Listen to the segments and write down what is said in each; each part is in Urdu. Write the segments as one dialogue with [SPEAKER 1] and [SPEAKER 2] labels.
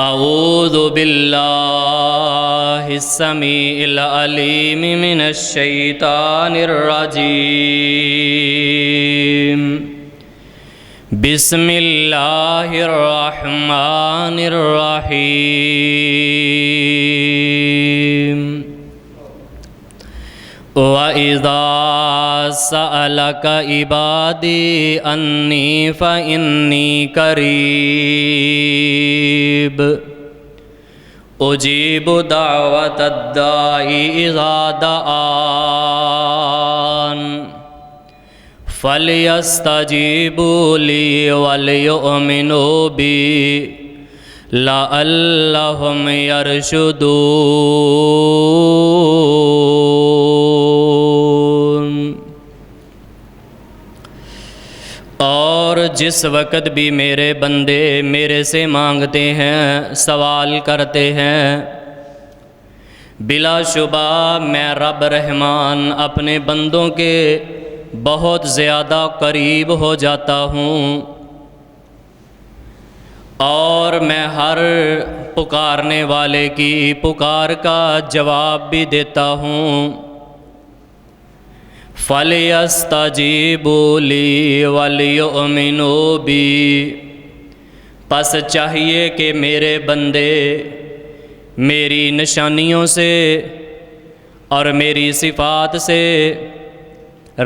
[SPEAKER 1] اعوذ باللہ السمیع العلیم من الشیطان الرجیم بسم اللہ الرحمن الرحیم وَإِذَا سَأَلَكَ عِبَادِي أَنِّي فَإِنِّي قَرِيبٌ أُجِيبُ دَعْوَةَ الدَّاعِ إِذَا دَعَانِ فَلْيَسْتَجِيبُوا لِي وَلْيُؤْمِنُوا بِي لَعَلَّهُمْ يَرْشُدُونَ۔ اور جس وقت بھی میرے بندے میرے سے مانگتے ہیں، سوال کرتے ہیں، بلا شبہ میں رب رحمان اپنے بندوں کے بہت زیادہ قریب ہو جاتا ہوں، اور میں ہر پکارنے والے کی پکار کا جواب بھی دیتا ہوں۔ فَلْيَسْتَجِيبُوا لِي وَلْيُؤْمِنُوا بِي، پس چاہیے کہ میرے بندے میری نشانیوں سے اور میری صفات سے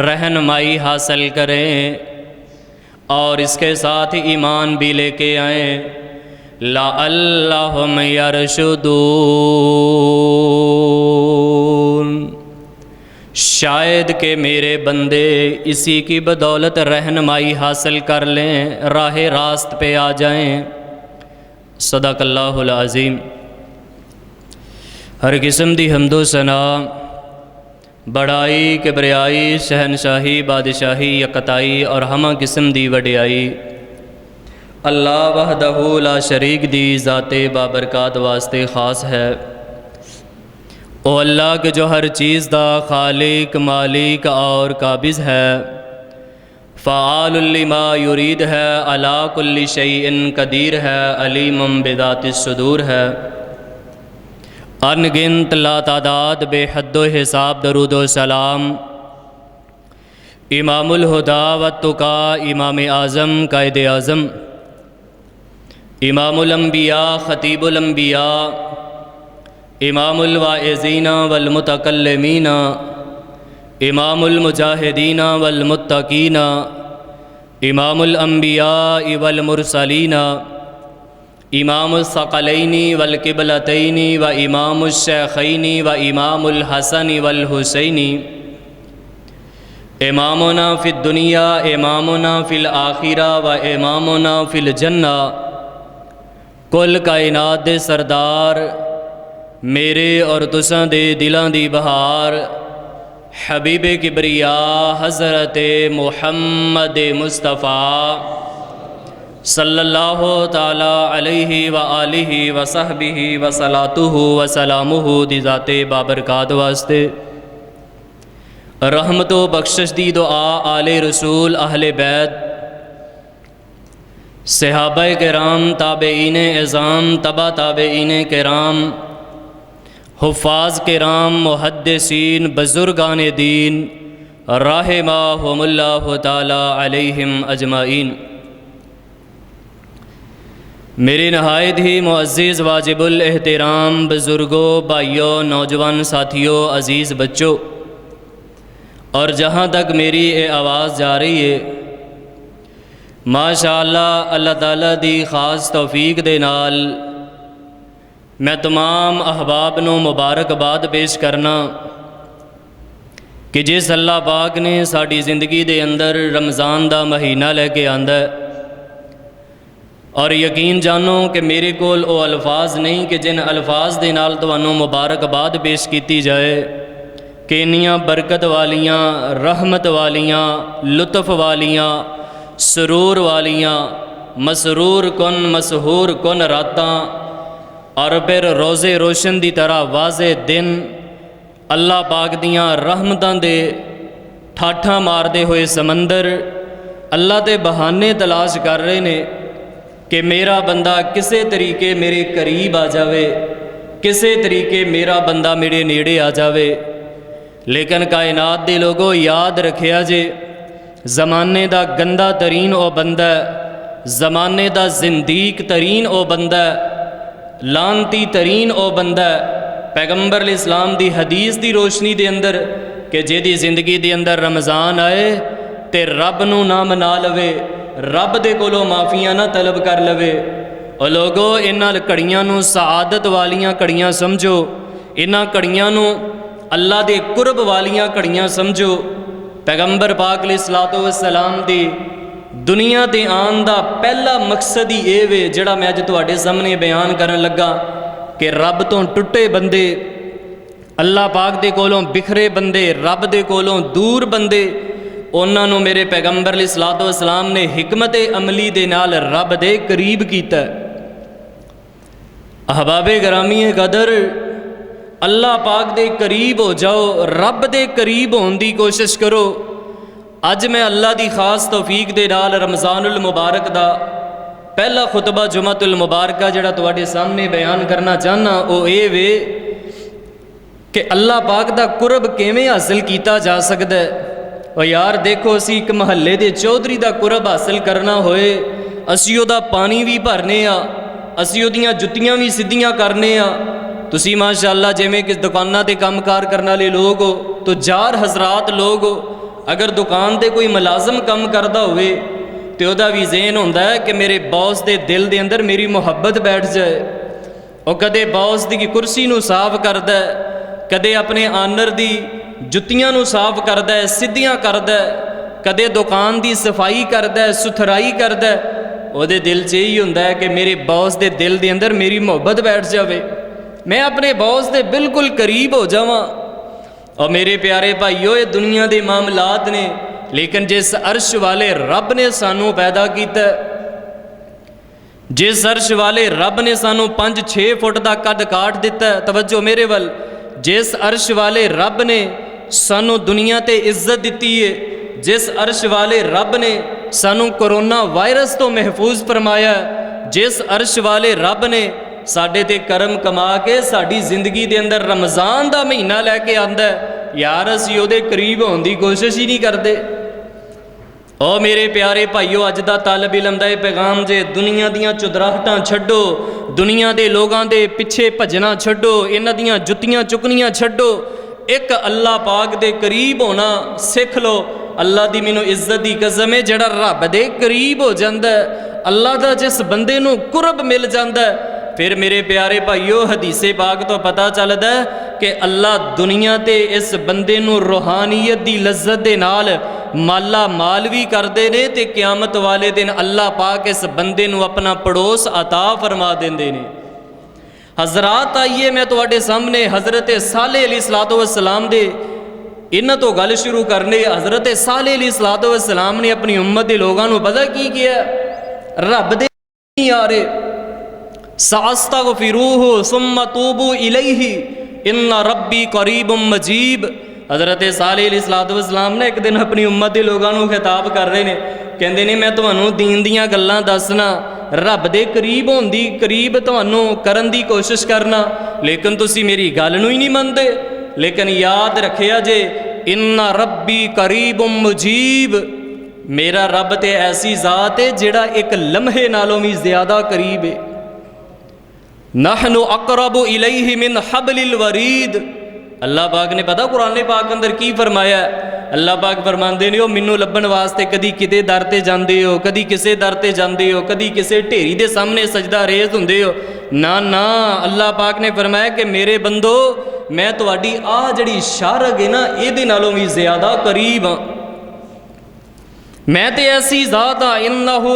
[SPEAKER 1] رہنمائی حاصل کریں اور اس کے ساتھ ایمان بھی لے کے آئیں۔ لَعَلَّهُمْ يَرْشُدُونَ، شاید کہ میرے بندے اسی کی بدولت رہنمائی حاصل کر لیں، راہ راست پہ آ جائیں۔ صدق اللہ العظیم۔ ہر قسم دی حمد و ثنا، بڑائی کبریائی، شہنشاہی بادشاہی یکتائی اور ہمہ قسم دی وڈیائی اللہ وحدہ لا شریک دی ذات بابرکات واسطے خاص ہے۔ او اللہ کے جو ہر چیز دا خالق، مالک اور قابض ہے، فعال لما یرید ہے، علی کل شیء قدیر ہے، علیم بذات الصدور ہے۔ ان گنت لا تعداد بے حد و حساب درود و سلام امام الہدا والتقا، امام اعظم، قائد اعظم، امام الانبیاء، خطیب الانبیاء، امام الواعظین والمتکلمین، امام المجاہدین والمتقین، امام الانبیاء والمرسلین، امام الثقلین والقبلتین و امام الشیخین و امام الحسن والحسین، امامنا فی الدنیا، امامنا فی الآخرہ و امامنا فی الجنہ، کل کائنات دے سردار، میرے اور تساں دے دلاں دی بہار، حبیب کبریا حضرت محمد مصطفیٰ صلی اللہ تعالی علیہ وآلہ وصحبہ وصلاتہ وسلامہ دی ذات بابرکات واسطے رحمت و بخشش دی دعا آل رسول، اہل بیت، صحابہ کرام، تابعین اعظام، تبع تابعین کرام، حفاظ کرام، محدثین، بزرگان دین، رحمہم اللہ تعالی علیہم اجمعین۔ میرے نہایت ہی معزز واجب الاحترام بزرگوں، بھائیوں، نوجوان ساتھیوں، عزیز بچوں، اور جہاں تک میری یہ آواز جا رہی ہے، ماشاءاللہ اللہ تعالیٰ دی خاص توفیق دے نال میں تمام احباب نو مبارکباد پیش کرنا کہ جس اللہ پاک نے ساڈی زندگی دے اندر رمضان دا مہینہ لے کے آندا ہے، اور یقین جانو کہ میرے کول او الفاظ نہیں کہ جن الفاظ دے نال تانوں مبارکباد پیش کیتی جائے کہ انیاں برکت والیاں، رحمت والیاں، لطف والیاں، سرور والیاں، مسرور کن مسحور کن راتاں، اور پھر روزے روشن دی طرح واضح دن اللہ پاک دیاں رحمتاں دے ٹھاٹھاں مار دے ہوئے سمندر اللہ دے بہانے تلاش کر رہے نے کہ میرا بندہ کسے طریقے میرے قریب آ جاوے، کسے طریقے میرا بندہ میرے نیڑے آ جاوے۔ لیکن کائنات دے لوگوں یاد رکھیا جے، زمانے دا گندا ترین او بندہ ہے، زمانے دا زندیق ترین او بندہ ہے، لانتی ترین او بندہ ہے۔ پیغمبر علیہ السلام دی حدیث دی روشنی دے اندر کہ جیدی زندگی دے اندر رمضان آئے تے رب نو نہ منا لوے، رب دے کولوں معافیاں نہ طلب کر لوے۔ اور لوگوں انہاں کڑیاں نو سعادت والیاں کڑیاں سمجھو، انہاں کڑیاں نو اللہ دے قرب والیاں کڑیاں سمجھو۔ پیغمبر پاک علیہ السلام دی دنیا تے آن دا پہلا مقصد ہی اے وے جڑا میں اج تواڈے سامنے بیان کرن لگا کہ رب تو ٹٹے بندے، اللہ پاک دے کولوں بکھرے بندے، رب دے کولوں دور بندے، انہاں نو میرے پیغمبر علیہ السلام نے حکمت عملی دے نال رب دے قریب کیتا ہے۔ احباب گرامی قدر، اللہ پاک دے قریب ہو جاؤ، رب دے قریب ہون دی کوشش کرو۔ اج میں اللہ دی خاص توفیق دے نال رمضان المبارک دا پہلا خطبہ جمعۃ المبارکہ جڑا تواڈے سامنے بیان کرنا چاہنا او اے وے کہ اللہ پاک دا قرب کیویں حاصل کیتا جا سکدا ہے۔ اور یار دیکھو اسی ایک محلے دے چودھری دا قرب حاصل کرنا ہوئے اسی او دا پانی بھی بھرنے آ، اسی او دیاں جتیاں بھی سدھیاں کرنے آ۔ تسی ماشاءاللہ جویں کہ دکاناں تے کام کار کرنے والے لوگ ہو، تو جار حضرات لوگ ہو، اگر دکان تے کوئی ملازم کام کردا ہوئے تے او دا بھی ذہن ہوندا ہے کہ میرے باس دے دل دے اندر میری محبت بیٹھ جائے۔ او کدے باس دی کرسی نو صاف کردا ہے، کدے اپنے آنر دی جتیاں نو صاف کردا ہے، سدھیاں کردا ہے، کدے دکان دی صفائی کردا ہے، ستھرائی کردا ہے۔ او دے دل چ یہی ہوندا ہے کہ میرے باس دے دل دے اندر میری محبت بیٹھ جاوے، میں اپنے باس دے بالکل قریب ہو جاواں۔ اور میرے پیارے بھائیو یہ دنیا دے معاملات نے، لیکن جس عرش والے رب نے سانوں پیدا کیتا ہے، جس عرش والے رب نے سانوں 5-6 فٹ دا قد کاٹ دیتا ہے، توجہ میرے ول، جس عرش والے رب نے سانوں دنیا تے عزت دیتی ہے، جس عرش والے رب نے سانوں کرونا وائرس تو محفوظ فرمایا ہے، جس عرش والے رب نے ساڈے تے کرم کما کے ساڈی زندگی دے اندر رمضان دا مہینہ لے کے آندا ہے، یار اسی او دے قریب ہون دی کوشش ہی نہیں کردے۔ او میرے پیارے بھائیو اج دا طالب علم دا پیغام جے دنیا دیاں چدراہٹاں چھڈو، دنیا دے لوگاں دے پیچھے بھجنا چھڈو، انہاں دیاں جتیاں چکنیاں چھڈو، ایک اللہ پاک دے قریب ہونا سکھ لو۔ اللہ دی مینوں عزت دی قسم ہے جڑا رب دے قریب ہو جاندا ہے، اللہ دا جس بندے نوں قرب مل جاندا ہے، پھر میرے پیارے بھائیو حدیث پاک تو پتہ چلدا ہے کہ اللہ دنیا تے اس بندے نوں روحانیت دی لذت دے نال مالا مال بھی کردے نے، تے قیامت والے دن اللہ پاک اس بندے نوں اپنا پڑوس عطا فرما دیندے نے۔ حضرات آئیے میں تواڈے سامنے حضرت صالح علیہ السلام دے انہاں تو گل شروع کرنے۔ حضرت صالح علیہ السلام نے اپنی امت دے لوگاں نوں پتہ کی کیا؟ رب دے نہیں آ رہے، ساستغفروہ ثم توبوا الیہ ان ربی قریب مجیب۔ حضرت صالح علیہ السلام نے ایک دن اپنی امت دے لوگاں نوں خطاب کر رہے نے، کہندے نے میں تانوں دین دیاں گلاں دسنا، رب دے قریب ہون دی قریب تانوں کرن دی کوشش کرنا، لیکن تسی میری گل نوں ہی نہیں مندے۔ لیکن یاد رکھیا جے ان ربی قریب مجیب، میرا رب تے ایسی ذات ہے جڑا ایک لمحے نالوں بھی زیادہ قریب ہے۔ نحن اقرب الیہ من حبل الورید، اللہ پاک نے پتہ قرآن پاک اندر کی فرمایا ہے؟ اللہ پاک فرماندے نے، او مینوں لبن واسطے کدی کتے در تے جاندے ہو، کدی کسے در تے جاندے ہو، کدی کسے ڈھیری دے سامنے سجدہ ریز ہوندے ہو، نا اللہ پاک نے فرمایا کہ میرے بندو میں تواڈی جڑی شارگ ہے نا اے دے نالوں بھی زیادہ قریب ہاں، میں تے ایسی ذات ہاں، انہ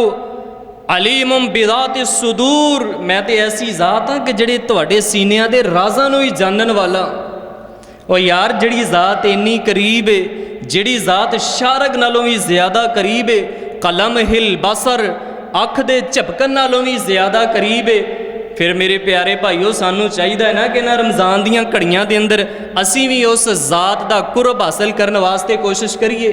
[SPEAKER 1] علیم بذات الصدور، میں تے ایسی ذات ہاں کہ جڑے تواڈے سینیاں دے رازاں نوں ہی جانن والا۔ او یار جڑی ذات اینی قریب ہے، جڑی ذات شارگ نالوں بھی زیادہ قریب ہے، قلم ہل بصر اکھ دے جھپکن نالوں بھی زیادہ قریب ہے، پھر میرے پیارے بھائیو سانوں چاہیے نا کہ نہ رمضان دیاں گھڑیاں دے اندر اسی بھی اس ذات دا قرب حاصل کرنے واسطے کوشش کریے۔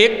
[SPEAKER 1] 1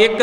[SPEAKER 1] 1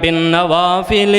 [SPEAKER 1] بالنوافل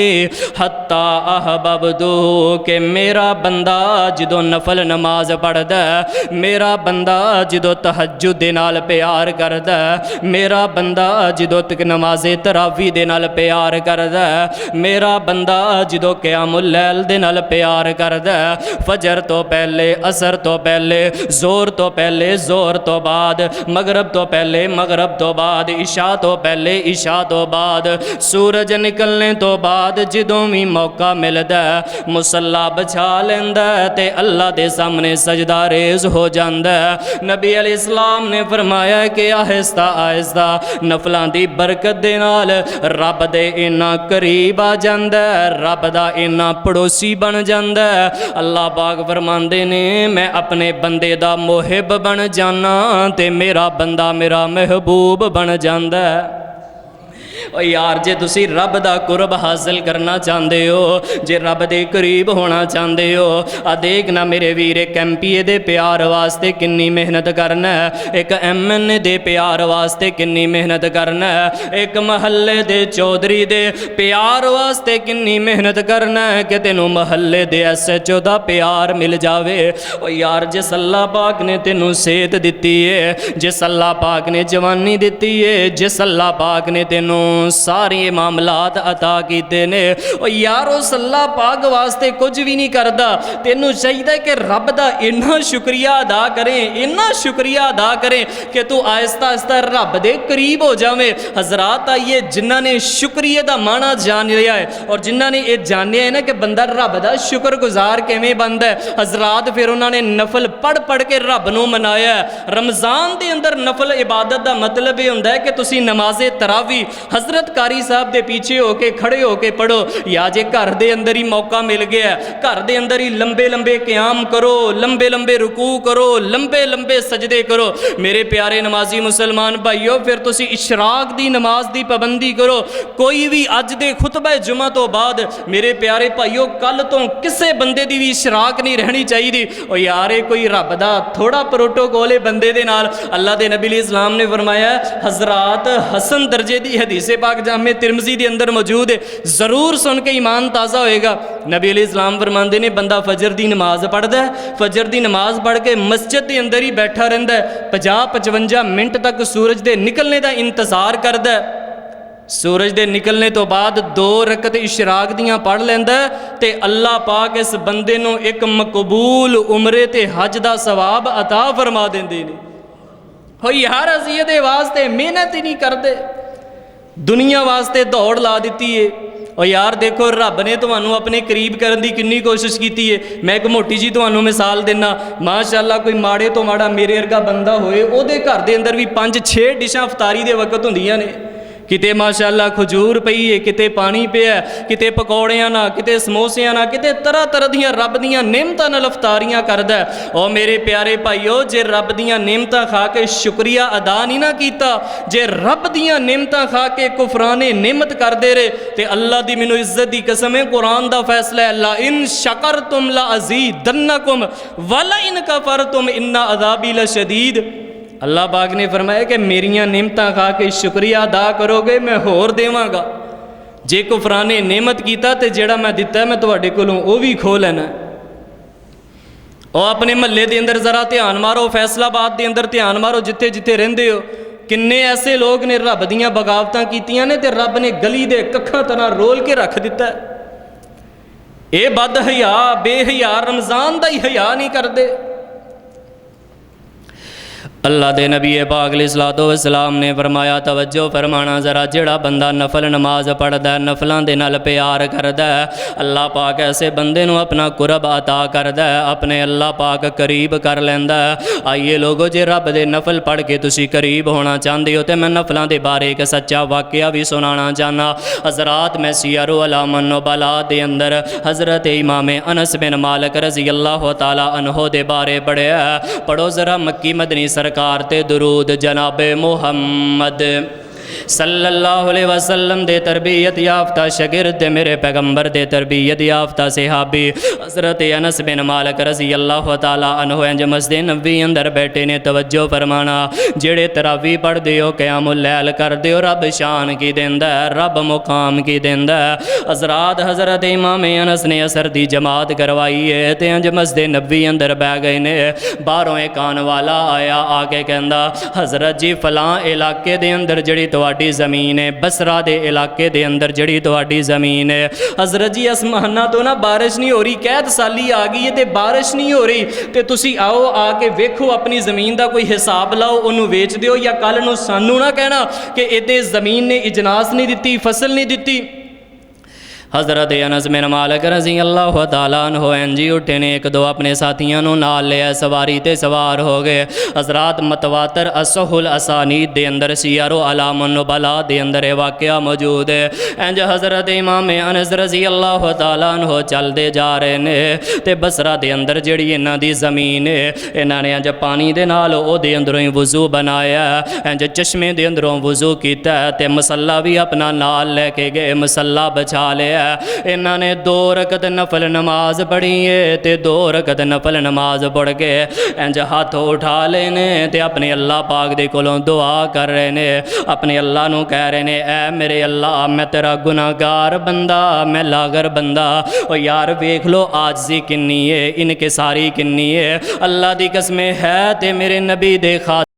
[SPEAKER 1] حتی احببتہ، کہ میرا بندہ جدو نفل نماز پڑھدا ہے، میرا بندہ جدو تہجد دے نال پیار کردا ہے، میرا بندہ جدو تک نماز تراویح دے نال پیار کردا ہے، میرا بندہ جدو قیام اللیل دے نال پیار کردا ہے، فجر تو پہلے، عصر تو پہلے، زور تو پہلے، زور تو بعد، مغرب تو پہلے، مغرب تو بعد، عشاء تو پہلے، عشاء تو بعد، سورج نکلنے تو بعد جدوں بھی موقع ملدا ہے مصلا بچھا لیندا ہے تے اللہ دے سامنے سجدہ ریز ہو جاندا ہے۔ نبی علیہ السلام نے فرمایا کہ آہستہ آہستہ نفلاں دی برکت دے نال رب دے اینا قریب آ جاندا ہے، رب دا اینا پڑوسی بن جاندا ہے۔ اللہ پاک فرماندے نے میں اپنے بندے دا محب بن جانا تے میرا بندہ میرا محبوب بن جاندا ہے۔ اور یار جے تسی رب دا قرب حاصل کرنا چاہندے ہو، جے رب دے قریب ہونا چاہندے ہو، دیکھنا میرے ویر ایک ایم پی اے دے پیار واسطے کنی محنت کرنا ہے، ایک ایم این اے دے پیار واسطے کنی محنت کرنا ہے، ایک محلے دے چودھری دے پیار واسطے کنی محنت کرنا ہے کہ تینوں محلے دے ایس ایچ او دا پیار مل جاوے۔ اور یار جس اللہ پاک نے تینوں صحت دتی ہے، جس اللہ پاک نے جوانی دتی ہے، جس اللہ پاک نے تینوں ساری معاملات عطا کیتے نے، اور یار اس اللہ پاک واسطے کچھ بھی نہیں کردا، تینوں چاہیے کہ رب دا اتنا شکریہ ادا کریں، اتنا شکریہ ادا کریں کہ تو آہستہ آہستہ رب دے قریب ہو جاویں۔ حضرات آئیے جنہاں نے شکریہ دا معنی جان لیا ہے اور جنہاں نے یہ جانیا ہے نا کہ بندہ رب دا شکر گزار کیویں بندا ہے، حضرات پھر انہوں نے نفل پڑھ پڑھ کے رب نو منایا ہے۔ رمضان دے اندر نفل عبادت دا مطلب یہ ہوندا ہے کہ تسی نماز تراویح حضرت قاری صاحب دے پیچھے ہو کے کھڑے ہو کے پڑھو، یا جے گھر دے اندر ہی موقع مل گیا ہے گھر دے اندر ہی لمبے لمبے قیام کرو، لمبے لمبے رکوع کرو، لمبے لمبے سجدے کرو۔ میرے پیارے نمازی مسلمان بھائیو پھر تسی اشراق دی نماز دی پابندی کرو۔ کوئی بھی اج دے خطبہ جمعہ تو بعد میرے پیارے بھائیو کل تو کسے بندے دی بھی اشراق نہیں رہنی چاہیے۔ او یار کوئی رب دا تھوڑا پروٹوکول ہے بندے دے نال۔ اللہ دے نبی علیہ السلام نے فرمایا حضرات حسن درجے دی حدیث پاک جامع ترمذی دے اندر موجود ہے، ضرور سن کے ایمان تازہ ہوئے گا۔ نبی علیہ السلام فرماندے نے بندہ فجر دی نماز پڑھدا ہے، فجر دی نماز پڑھ کے مسجد دے اندر ہی بیٹھا رہندا ہے، 50-55 منٹ تک سورج دے نکلنے دا انتظار کردا ہے، سورج دے نکلنے تو بعد 2 رکعت اشراق دیاں پڑھ لیندا ہے تے اللہ پاک اس بندے نو ایک مقبول عمرے تے حج دا ثواب عطا فرما دیندے نے۔ ہوئی ہر اذیت دے واسطے محنت ہی نہیں کردے، دنیا واسطے دوڑ لا دیتی ہے۔ اور یار دیکھو رب نے تمہانوں اپنے قریب کرن دی کنی کوشش کیتی ہے۔ میں ایک موٹی جی تمہانوں مثال دینا، ماشاءاللہ کوئی ماڑے تو ماڑا میرے ورگا بندہ ہوئے او دے گھر دے اندر بھی 5-6 ڈشاں افطاری دے وقت ہوندیاں نے، کتے ماشاءاللہ کھجور پئی ہے، کتے پانی پیا ہے، کتے پکوڑیاں نہ، کتے سموسیاں نہ، کتے طرح طرح دیاں رب دیاں نعمتاں نال افطاریاں کردا ہے۔ او میرے پیارے بھائیو جے رب دیاں نعمتاں کھا کے شکریہ ادا نہیں نہ کیتا، جے رب دیاں نعمتاں کھا کے کفران نعمت کر دے رہے تے اللہ دی مینوں عزت دی قسم ہے، قرآن دا فیصلہ ہے لا ان شکرتم لازیدنکم ولئن کفرتم ان عذابی لشدید۔ اللہ پاک نے فرمایا کہ میریاں نعمتاں کھا کے شکریہ ادا کرو گے میں ہور دیواں گا، جے کفران نعمت کیتا تے جیڑا میں دتا ہے میں تواڈے کولوں او بھی کھو لینا ہے۔ اور اپنے محلے دے اندر ذرا دھیان مارو، فیصلہ آباد دے اندر دھیان مارو، جتھے جتھے رہندے ہو کنے ایسے لوگ نے رب دیاں بغاوتاں کیتیاں نے تے رب نے گلی دے ککھاں طرح رول کے رکھ دیتا ہے۔ اے بد حیا بے حیا رمضان دا ہی حیا نہیں کردے۔ اللہ دے نبی پاک علیہ الصلوۃ والسلام نے فرمایا توجہ فرمانا ذرا، جڑا بندہ نفل نماز پڑھدا ہے، نفلاں دے نال پیار کردا ہے، اللہ پاک ایسے بندے نو اپنا قرب عطا کردا ہے، اپنے اللہ پاک قریب کر لیندا ہے۔ آئیے لوگو جے رب دے نفل پڑھ کے تسی قریب ہونا چاہندے ہو تے میں نفلاں دے بارے ایک سچا واقعہ بھی سنانا چاہنا۔ حضرات میں سیر اعلام النبلاء دے اندر حضرت امام انس بن مالک رضی اللہ تعالی عنہ دے بارے پڑھیا ہے، پڑھو ذرا مکی مدنی سرکار تے درود جناب محمد۔ صلی اللہ علیہ وسلم دے تربیت یافتہ شاگرد تے میرے پیغمبر دے تربیت یافتہ صحابی حضرت انس بن مالک رضی اللہ تعالیٰ عنہ انج مسجد نبوی اندر بیٹھے نے توجہ فرمانا جڑے تراویح پڑھ دیو قیام اللیل کر دیو رب شان کی دیندا ہے رب مقام کی دیندا ہے حضرات حضرت امام انس نے اثر دی جماعت کروائی ہے تے انج مسجد نبوی اندر بہ گئے نے باہروں ایک آن والا آیا آ کے کہندا حضرت جی فلاں علاقے دے اندر جڑی تواڈی زمین ہے بصرہ دے علاقے دے اندر جڑی تواڈی زمین ہے حضرت جی اسمانہ تو نا بارش نہیں ہو رہی قید سالی آ گئی ہے تے بارش نہیں ہو رہی تے تسی آؤ آ کے ویکھو اپنی زمین دا کوئی حساب لاؤ انہوں ویچ دیو یا کل نو سانو نہ کہنا کہ ایدے زمین نے اجناس نہیں دیتی فصل نہیں دیتی حضرت انس بن مالک رضی اللہ تعالیٰ عنہ انجی اٹھے نے ایک دو اپنے ساتھیاں نو نال لے سواری تے سوار ہو گئے حضرات متواتر اصح الاسانید دے اندر سیر و علام النبلاء دے اندر واقعہ موجود ہے انج حضرت امام انس رضی اللہ تعالیٰ عنہ چل دے جا رہے نے تے بصرہ دے اندر جڑی انہاں دی زمین ہے انہاں نے انج پانی دے نال او دے اندروں ہی وضو بنایا انج چشمے دے اندروں وضو کیتا تے مصلی بھی اپنا نال لے کے گئے مصلی بچھا لیا انہاں نے 2 رکعت نفل نماز پڑھی ہے تے 2 رکعت نفل نماز پڑھ کے انج ہاتھ اٹھا لینے تے اپنے اللہ پاک دے کولوں دعا کر رہے نے اپنے اللہ نو کہہ رہے نے اے میرے اللہ میں تیرا گناہگار بندہ میں لاغر بندہ او یار ویکھ لو عاجزی کنی ہے انکساری کنی ہے اللہ دی قسم ہے تے میرے نبی دے خاطر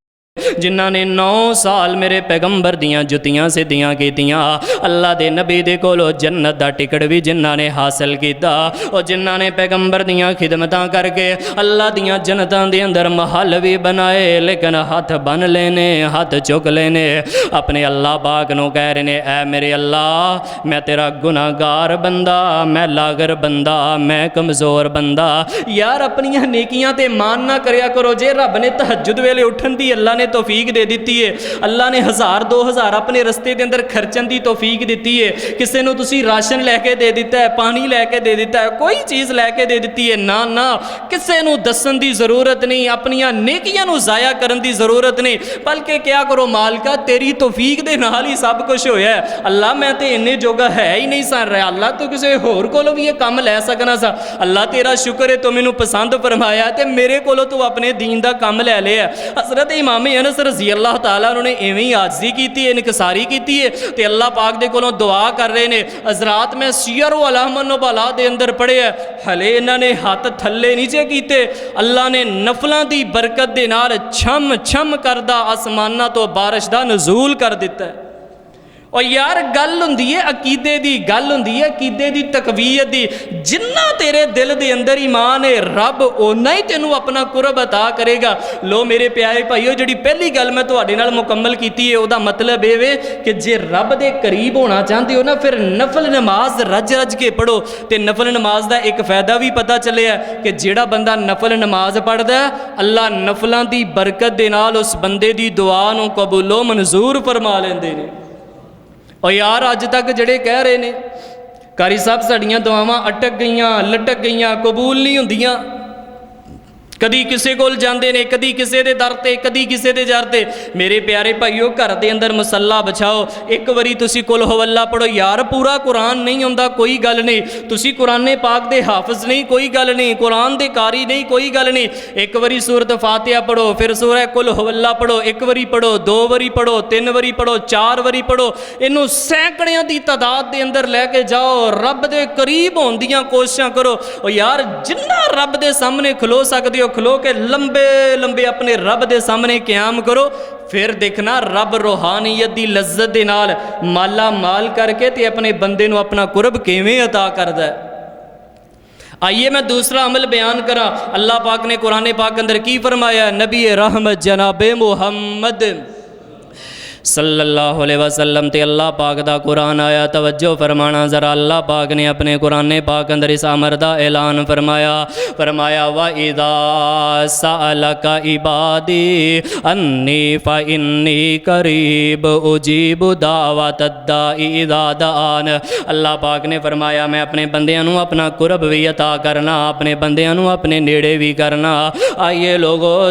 [SPEAKER 1] جنہاں نے 9 سال میرے پیغمبر دیاں جتیاں سے دیاں کیتیاں اللہ دے نبی دے کولو جنت دا ٹکٹ بھی جنہاں نے حاصل کیتا اور جنہاں نے پیغمبر دیاں خدمتاں کر کے اللہ دیاں جنتاں دے اندر محل بھی بنائے لیکن ہاتھ بن لینے ہاتھ چک لینے اپنے اللہ پاک نو کہہ رہے نے اے میرے اللہ میں تیرا گناہگار بندہ میں لاغر بندہ میں کمزور بندہ یار اپنیاں نیکیاں تے مان نہ کریا کرو جے رب نے تہجد ویلے اٹھن دی اللہ نے توفیق دے دیتی ہے اللہ نے 1000 2000 اپنے رستے دے اندر خرچن دی توفیق دیتی ہے کسے نو تسی راشن لے کے دے دیتا ہے پانی لے کے دے دیتا ہے کوئی چیز لے کے دے دیتی ہے نہ کسے نو دسن دی ضرورت نہیں اپنیاں نیکیاں نو ضائع کرن دی ضرورت نہیں بلکہ کیا کرو مالکا تیری توفیق دے نال ہی سب کچھ ہویا ہے اللہ میں تے انے جوگا ہے ہی نہیں سن رہا اللہ تو کسے ہور کولو بھی یہ کام لے سکنا سا اللہ تیرا شکر ہے تو مینوں پسند فرمایا تے میرے کولو تو اپنے دین دا کام لے لیا حضرت امام انس رضی اللہ تعالیٰ انہوں نے ایویں عاجزی کیتی ہے انکساری کیتی ہے تے اللہ پاک دے کولوں دعا کر رہے نے حضرات میں سیر و علام النبلاء دے اندر پڑھے ہے ہلے انہاں نے ہاتھ تھلے نیچے کیتے اللہ نے نفلاں دی برکت دے نال چھم چھم کردا آسماناں تو بارش دا نزول کر دیتا ہے اور یار گل ہوندی ہے عقیدے دی گل ہوندی ہے عقیدے دی تقویت دی جنہ تیرے دل دے اندر ایمان ہے رب اونا ہی تینوں اپنا قرب عطا کرے گا لو میرے پیارے بھائیو جڑی پہلی گل میں تواڈے نال مکمل کیتی ہے او دا مطلب اے وے کہ جے رب دے قریب ہونا چاہندے ہو نا پھر نفل نماز رج رج کے پڑھو تے نفل نماز دا ایک فائدہ بھی پتہ چلیا کہ جیڑا بندہ نفل نماز پڑھدا ہے اللہ نفلاں دی برکت دے نال اس بندے دی دعا نوں قبول و منظور فرما لیندے نے اور یار اج تک جڑے کہہ رہے نے قاری صاحب ساڈیاں دعاواں اٹک گئیاں لٹک گئیاں قبول نہیں ہوندیاں کدی کسے کول جاندے نے کدی کسے دے در تے کدی کسے دے جر تے میرے پیارے بھائیو گھر دے اندر مصلا بچھاؤ ایک واری تسی قل ہو اللہ پڑھو یار پورا قرآن نہیں ہوندا کوئی گل نہیں تسی قرآن پاک دے حافظ نہیں کوئی گل نہیں قرآن دے قاری نہیں کوئی گل نہیں ایک واری سورۃ فاتحہ پڑھو پھر سورہ قل ہو اللہ پڑھو ایک واری پڑھو 2 واری پڑھو 3 واری پڑھو 4 واری پڑھو اینوں سینکڑیاں دی تعداد دے اندر لے کے جاؤ رب دے قریب ہون دیاں کوششاں کرو اور یار جنہ رب دے سامنے کھلو سکدے کھلو کے لمبے لمبے اپنے رب دے سامنے قیام کرو پھر دیکھنا رب روحانیت دی لذت دے نال مالا مال کر کے تے اپنے بندے نو اپنا قرب کیویں عطا کردا ہے آئیے میں دوسرا عمل بیان کرا اللہ پاک نے قرآن پاک اندر کی فرمایا نبی رحمت جناب محمد صلی اللہ علیہ وسلم تے اللہ پاک دا قرآن آیا توجہ فرمانا ذرا اللہ پاک نے اپنے قرآن پاک اندر اس امر دا اعلان فرمایا وَإِذَا سَأَلَكَ عِبَادِي أَنِّي فَإِنِّي قَرِيبٌ أُجِيبُ دَعْوَةَ الدَّاعِ إِذَا دَعَانِ اللہ پاک نے فرمایا میں اپنے بندیاں نو اپنا قرب بھی عطا کرنا اپنے بندیاں نو اپنے نیڑے بھی کرنا آئیے لوگو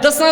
[SPEAKER 1] 10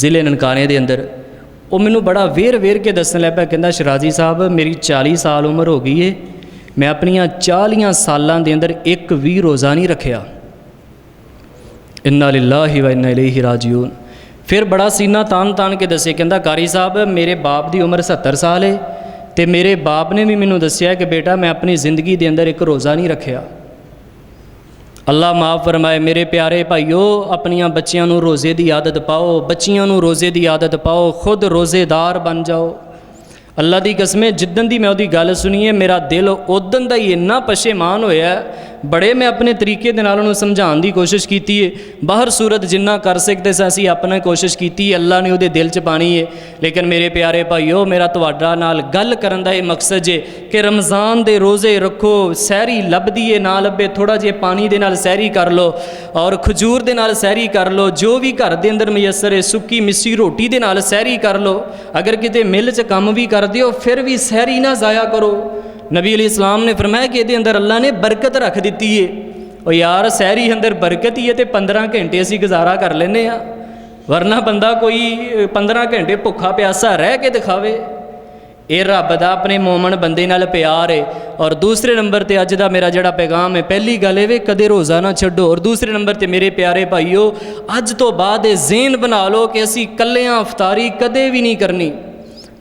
[SPEAKER 1] ضلع ننکانے دے اندر، وہ مینوں بڑا ویر کے دسن لگ پیا، کہندا شرازی صاحب میری 40 سال عمر ہو گئی ہے، میں اپنیاں 40 سالاں دے اندر ایک بھی روزہ نہیں رکھیا۔ انا للہ و انا الیہ راجعون۔ پھر بڑا سینہ تان کے دسے، کہندا قاری صاحب میرے باپ دی عمر 70 سال ہے تے میرے باپ نے بھی مینوں دسیا کہ بیٹا میں اپنی زندگی دے اندر ایک روزہ نہیں رکھیا۔ اللہ معاف فرمائے میرے پیارے بھائیو، اپنیاں بچیاں نوں روزے دی عادت پاؤ، بچیاں نوں روزے دی عادت پاؤ، خود روزے دار بن جاؤ۔ اللہ دی قسمیں جدن دی میں دی گل سنی ہے، میرا دل ادن دا ہی اتنا پشیمان ہویا ہے، بڑے میں اپنے طریقے دے نال انہوں سمجھان دی کوشش کیتی ہے، باہر صورت جنہ کر سکتے اسی اپنا کوشش کیتی ہے، اللہ نے وہ دل چ پانی ہے۔ لیکن میرے پیارے بھائیو، میرا تواڈا نال گل کرن دا یہ مقصد ہے کہ رمضان دے روزے رکھو، سحری لبدی ہے نہ لبے تھوڑا جے پانی دے نال سحری کر لو اور کھجور دے نال سحری کر لو، جو بھی گھر دے اندر میسر ہے سکی مسی روٹی دے نال سحری کر لو، اگر کتے مل چ کم بھی کر دیو پھر بھی سحری نہ ضائع کرو۔ نبی علیہ السلام نے فرمایا کہ یہ اندر اللہ نے برکت رکھ دیتی ہے، اور یار سحری اندر برکت ہی ہے تو 15 گھنٹے اسی گزارا کر لینے ہاں، ورنہ بندہ کوئی 15 گھنٹے بھکھا پیاسا رہ کے دکھاوے۔ یہ رب دا اپنے مومن بندے نال پیار ہے۔ اور دوسرے نمبر تے اج دا میرا جڑا پیغام ہے، پہلی گل ہے کدے روزہ نہ چھڈو، اور دوسرے نمبر تے میرے پیارے بھائیو اج تو بعد ذہن بنا لو کہ اسی کلیاں افطاری کدے بھی نہیں کرنی۔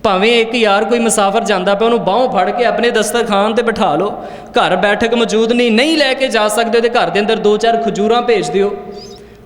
[SPEAKER 1] ਭਾਵੇਂ ਇੱਕ ਯਾਰ ਕੋਈ ਮੁਸਾਫਰ ਜਾਂਦਾ ਪਿਆ ਉਹਨੂੰ ਬਾਹੋਂ ਫੜ ਕੇ ਆਪਣੇ ਦਸਤਰਖਾਨ ਤੇ ਬਿਠਾ ਲਓ, ਘਰ ਬੈਠਕ ਮੌਜੂਦ ਨਹੀਂ ਲੈ ਕੇ ਜਾ ਸਕਦੇ ਤੇ ਘਰ ਦੇ ਅੰਦਰ 2-4 ਖਜੂਰਾਂ ਭੇਜ ਦਿਓ।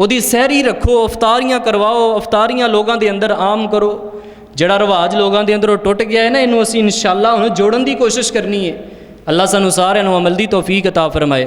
[SPEAKER 1] ਉਹਦੀ ਸਹਿਰੀ ਰੱਖੋ, ਅਫਤਾਰੀਆਂ ਕਰਵਾਓ, ਅਫਤਾਰੀਆਂ ਲੋਕਾਂ ਦੇ ਅੰਦਰ ਆਮ ਕਰੋ। ਜਿਹੜਾ ਰਿਵਾਜ ਲੋਕਾਂ ਦੇ ਅੰਦਰੋਂ ਟੁੱਟ ਗਿਆ ਹੈ ਨਾ, ਇਹਨੂੰ ਅਸੀਂ ਇਨਸ਼ਾਅੱਲਾ ਹੁਣ ਜੋੜਨ ਦੀ ਕੋਸ਼ਿਸ਼ ਕਰਨੀ ਹੈ। ਅੱਲਾਹ ਸਾਨੂੰ ਸਾਰਿਆਂ ਨੂੰ ਅਮਲ ਦੀ ਤੌਫੀਕ ਅਤਾ ਫਰਮਾਏ।